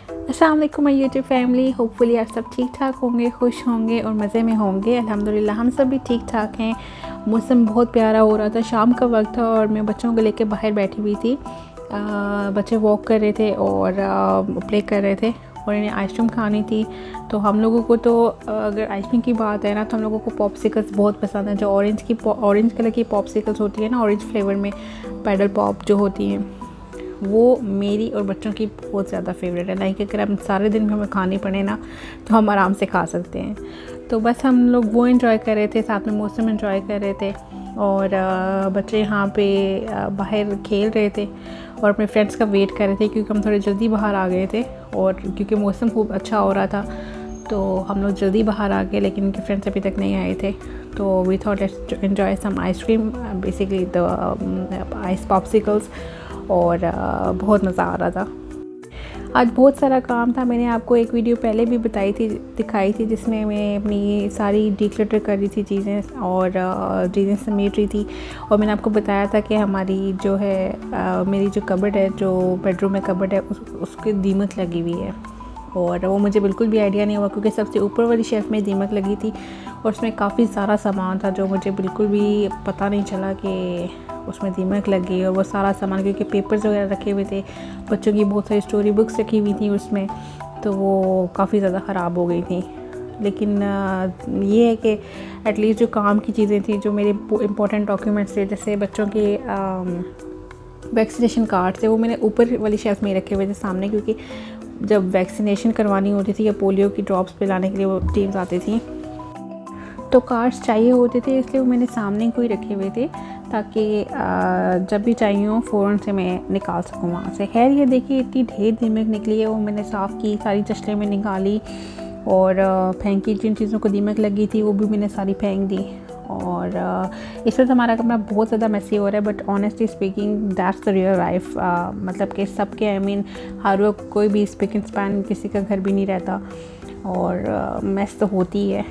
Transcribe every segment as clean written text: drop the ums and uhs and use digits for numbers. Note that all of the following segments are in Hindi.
अस्सलाम वालेकुम माय यूट्यूब फैमिली। होपफुली आप सब ठीक ठाक होंगे, खुश होंगे और मज़े में होंगे। अल्हम्दुलिल्लाह हम सब भी ठीक ठाक हैं। मौसम बहुत प्यारा हो रहा था, शाम का वक्त था और मैं बच्चों को लेकर बाहर बैठी हुई थी। बच्चे वॉक कर रहे थे और प्ले कर रहे थे और इन्हें आइसक्रीम खानी थी। तो हम लोगों को तो अगर आइसक्रीम की बात है ना, तो हम लोगों को पॉप्सिकल्स बहुत पसंद है। जो ऑरेंज कलर की पॉप्सिकल्स होती है ना, ऑरेंज फ्लेवर में पैडल पॉप जो होती हैं, वो मेरी और बच्चों की बहुत ज़्यादा फेवरेट है। लाइक अगर हम सारे दिन में हमें खानी पड़े ना, तो हम आराम से खा सकते हैं। तो बस हम लोग वो एंजॉय कर रहे थे, साथ में मौसम एंजॉय कर रहे थे और बच्चे यहाँ पे बाहर खेल रहे थे और अपने फ्रेंड्स का वेट कर रहे थे, क्योंकि हम थोड़े जल्दी बाहर आ गए थे और क्योंकि मौसम खूब अच्छा हो रहा था तो हम लोग जल्दी बाहर आ गए, लेकिन उनके फ्रेंड्स अभी तक नहीं आए थे। तो we thought let's enjoy some ice cream, basically the ice popsicles, और बहुत मज़ा आ रहा था। आज बहुत सारा काम था। मैंने आपको एक वीडियो पहले भी दिखाई थी जिसमें मैं अपनी सारी डिक्लटर कर रही थी चीज़ें और चीज़ें समेट रही थी। और मैंने आपको बताया था कि हमारी जो है मेरी जो कबर्ड है, जो बेडरूम में कबर्ड है, उसकी दीमक लगी हुई है और वो मुझे बिल्कुल भी आइडिया नहीं हुआ, क्योंकि सबसे ऊपर वाली शेल्फ में दीमक लगी थी और उसमें काफ़ी सारा सामान था जो मुझे बिल्कुल भी पता नहीं चला कि उसमें दीमक लग गई। और वो सारा सामान, क्योंकि पेपर्स वगैरह रखे हुए थे, बच्चों की बहुत सारी स्टोरी बुक्स रखी हुई थी उसमें, तो वो काफ़ी ज़्यादा ख़राब हो गई थी। लेकिन ये है कि एटलीस्ट जो काम की चीज़ें थी, जो मेरे इंपॉर्टेंट डॉक्यूमेंट्स थे, जैसे बच्चों के वैक्सीनेशन कार्ड थे, वो मैंने ऊपर वाली शेल्फ में रखे हुए थे सामने, क्योंकि जब वैक्सीनेशन करवानी होती थी या पोलियो की ड्रॉप्स पिलाने के लिए वो टीम्स आती थी, तो कार्ड्स चाहिए होते थे, इसलिए वो मैंने सामने को ही रखे हुए थे ताकि जब भी चाहिए हो फ़ौरन से मैं निकाल सकूँ वहाँ से। खैर ये देखिए इतनी ढेर दीमक निकली है, वो मैंने साफ़ की, सारी चश्ले में निकाली और फेंकी। जिन चीज़ों को दीमक लगी थी वो भी मैंने सारी फेंक दी। और इस वक्त हमारा कमरा बहुत ज़्यादा मैसी हो रहा है, but honestly speaking that's the real life. मतलब कि सबके हर वक्त कोई भी स्पिक एंड स्पैन किसी का घर भी नहीं रहता और मैस तो होती है।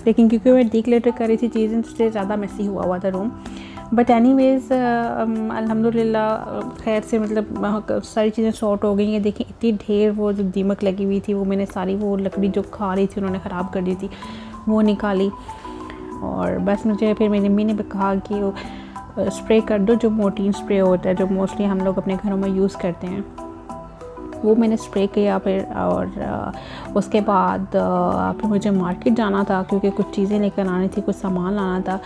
लेकिन क्योंकि मैं डिक्लटर कर रही थी चीज़ें, इसलिए ज़्यादा मैसी हुआ था रूम। बट एनीवेज़ अल्हम्दुलिल्लाह खैर से मतलब सारी चीज़ें सॉर्ट हो गई हैं। देखिए इतनी ढेर वो जो दीमक लगी हुई थी, वो मैंने सारी वो लकड़ी जो खा रही थी उन्होंने ख़राब कर दी थी, वो निकाली। और बस मुझे फिर मेरी मम्मी ने कहा कि वो स्प्रे कर दो, जो मोर्टीन स्प्रे होता है, जो मोस्टली हम लोग अपने घरों में यूज़ करते हैं, वो मैंने स्प्रे किया फिर। और उसके बाद फिर मुझे मार्केट जाना था, क्योंकि कुछ चीज़ें लेकर आनी थी, कुछ सामान लाना था।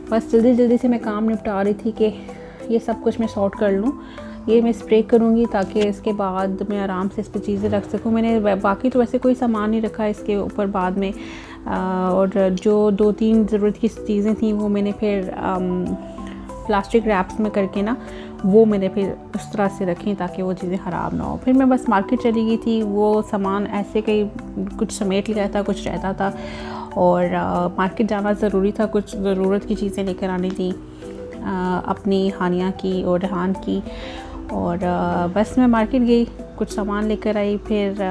बस जल्दी से मैं काम निपटा रही थी कि ये सब कुछ मैं सॉर्ट कर लूँ। ये मैं स्प्रे करूँगी ताकि इसके बाद मैं आराम से इस पर चीज़ें रख सकूँ। मैंने बाकी तो वैसे कोई सामान नहीं रखा इसके ऊपर बाद में। और जो 2-3 ज़रूरत की चीज़ें थी वो मैंने फिर प्लास्टिक रैप्स में करके ना, वो मैंने फिर उस तरह से रखी ताकि वो चीज़ें ख़राब ना हो। फिर मैं बस मार्केट चली गई थी, वो सामान ऐसे कहीं कुछ समेट लिया था, कुछ रहता था और मार्केट जाना ज़रूरी था, कुछ ज़रूरत की चीज़ें लेकर आनी थी, अपनी हानिया की और रेहान की। और बस मैं मार्केट गई, कुछ सामान लेकर आई। फिर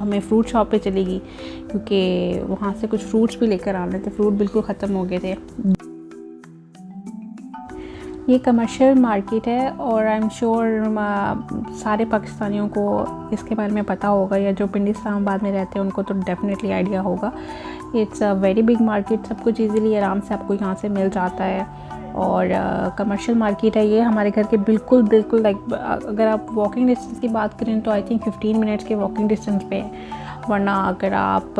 मैं फ़्रूट शॉप पे चली गई, क्योंकि वहाँ से कुछ फ्रूट्स भी लेकर आने थे, फ्रूट बिल्कुल ख़त्म हो गए थे। ये कमर्शियल मार्केट है और आई एम श्योर सारे पाकिस्तानियों को इसके बारे में पता होगा, या जो पिंडी इस्लामाबाद में रहते हैं उनको तो डेफिनेटली आइडिया होगा। It's a very big market, सब कुछ ईज़िली आराम से आपको यहाँ से मिल जाता है। और कमर्शियल मार्केट है ये, हमारे घर के बिल्कुल लाइक अगर आप वॉकिंग डिस्टेंस की बात करें तो आई थिंक 15 मिनट्स के वॉकिंग डिस्टेंस पे है। वरना अगर आप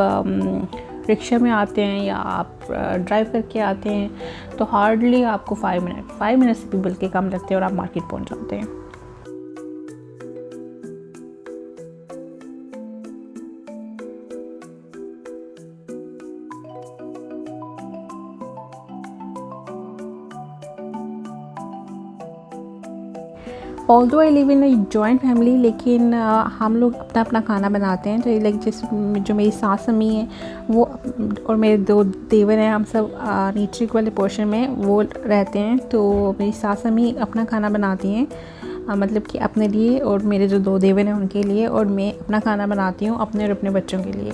रिक्शा में आते हैं या आप ड्राइव करके आते हैं तो हार्डली आपको 5 मिनट से भी बल्कि कम लगते हैं और आप मार्केट पहुंच जाते हैं। Although I live in a joint family, लेकिन हम लोग अपना अपना खाना बनाते हैं। तो लाइक जो मेरी सास अम्मी है वो और मेरे 2 देवर हैं, हम सब नीचे वाले पोर्शन में वो रहते हैं। तो मेरी सास अम्मी अपना खाना बनाती हैं, मतलब कि अपने लिए, और मेरे जो 2 देवर हैं उनके लिए, और मैं अपना खाना बनाती हूँ अपने और अपने बच्चों के लिए।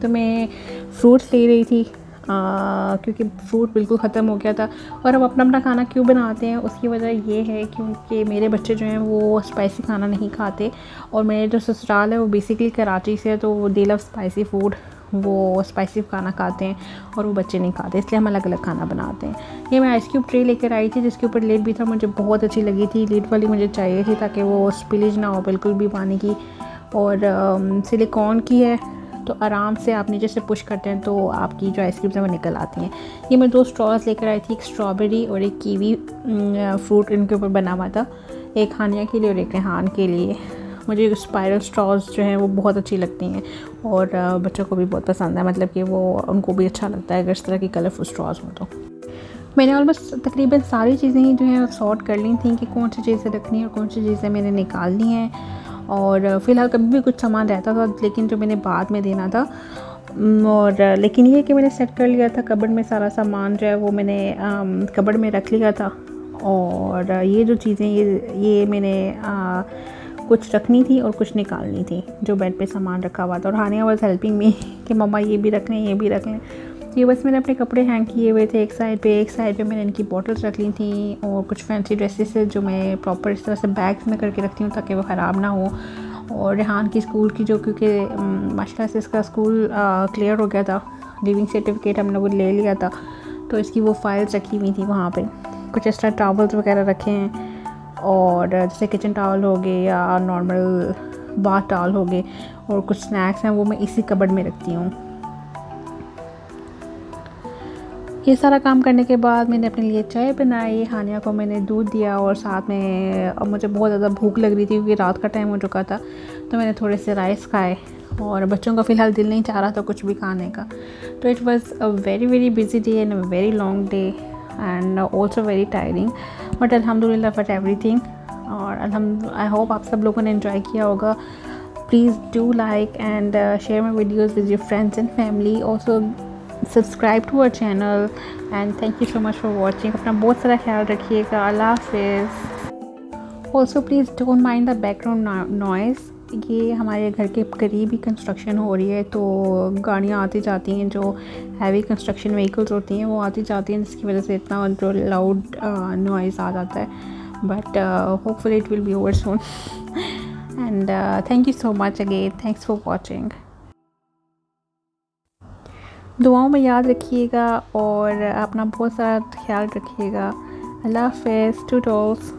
तो मैं फ्रूट्स ले रही थी, क्योंकि फ्रूट बिल्कुल ख़त्म हो गया था। और हम अपना अपना खाना क्यों बनाते हैं, उसकी वजह ये है क्योंकि मेरे बच्चे जो हैं वो स्पाइसी खाना नहीं खाते, और मेरे जो ससुराल है वो बेसिकली कराची से है, तो दे लव स्पाइसी फूड, वो स्पाइसी खाना खाते हैं और वो बच्चे नहीं खाते, इसलिए हम अलग अलग खाना बनाते हैं। ये मैं आइस क्यूब ट्रे लेकर आई थी जिसके ऊपर लिड भी था, मुझे बहुत अच्छी लगी थी, लिड वाली मुझे चाहिए थी ताकि वो स्पिलेज ना हो बिल्कुल भी पानी की। और सिलिकॉन की है, तो आराम से आप नीचे से पुश करते हैं तो आपकी जो आइस क्यूब्स हैं वो निकल आती हैं। ये मैं 2 स्ट्रॉज लेकर आई थी, एक स्ट्रॉबेरी और एक कीवी फ्रूट इनके ऊपर बना हुआ था, एक हानिया के लिए और एक रेहान के लिए। मुझे स्पाइरल स्ट्रॉज जो हैं वो बहुत अच्छी लगती हैं और बच्चों को भी बहुत पसंद है, मतलब कि वो उनको भी अच्छा लगता है अगर इस तरह की कलरफुल स्ट्रॉज हो। तो मैंने ऑलमोस्ट तकरीबन सारी चीज़ें ही जो हैं सॉर्ट कर ली थी कि कौन सी चीज़ें रखनी है और कौन सी चीज़ें मैंने निकालनी है। और फ़िलहाल कभी भी कुछ सामान रहता था लेकिन जो मैंने बाद में देना था, और लेकिन ये कि मैंने सेट कर लिया था कबर्ड में, सारा सामान जो है वो मैंने कबर्ड में रख लिया था। और ये जो चीज़ें ये मैंने कुछ रखनी थी और कुछ निकालनी थी, जो बेड पे सामान रखा हुआ था। और हानिया वाज हेल्पिंग मी कि मम्मा ये भी रख लें ये भी रख लें। ये बस मैंने अपने कपड़े हैंग किए हुए थे एक साइड पे मैंने इनकी बॉटल्स रख ली थी और कुछ फैंसी ड्रेसेस है जो मैं प्रॉपर इस तरह से बैग्स में करके रखती हूँ ताकि वो ख़राब ना हो। और रेहान की स्कूल की जो, क्योंकि माशाल्लाह से इसका स्कूल क्लियर हो गया था, लिविंग सर्टिफिकेट हम लोगों ने ले लिया था, तो इसकी वो फाइल्स रखी हुई थी वहाँ पे। कुछ एक्स्ट्रा टॉवल्स वगैरह रखे हैं, और जैसे किचन टॉवल हो गए या नॉर्मल बाथ टॉवल हो गए, और कुछ स्नैक्स हैं वो मैं इसी कबर्ड में रखती हूँ। ये सारा काम करने के बाद मैंने अपने लिए चाय बनाई, हानिया को मैंने दूध दिया, और साथ में अब मुझे बहुत ज़्यादा भूख लग रही थी क्योंकि रात का टाइम हो चुका था, तो मैंने थोड़े से राइस खाए। और बच्चों का फ़िलहाल दिल नहीं चाह रहा था कुछ भी खाने का। तो it was a very busy day and a very long day and also very tiring, but अल्हम्दुलिल्लाह फॉर एवरीथिंग। और आई होप आप सब लोगों ने एंजॉय किया होगा। Please do like and share my videos with your friends and family. Also subscribe to our channel and thank you so much for watching. अपना बहुत सारा ख्याल रखिएगा। अल्लाह हाफिज़। Also please don't mind the background noise. ये हमारे घर के करीब ही कंस्ट्रक्शन हो रही है, तो गाड़ियाँ आती जाती हैं, जो हैवी कंस्ट्रक्शन व्हीकल्स होती हैं वो आती जाती हैं, जिसकी वजह से इतना जो लाउड नॉइज़ आ जाता है। But hopefully it will be over soon and thank you so much again. Thanks for watching. दुआओं में याद रखिएगा और अपना बहुत सारा ख्याल रखिएगा। अल्लाह हाफ़िज़। टूडल्स।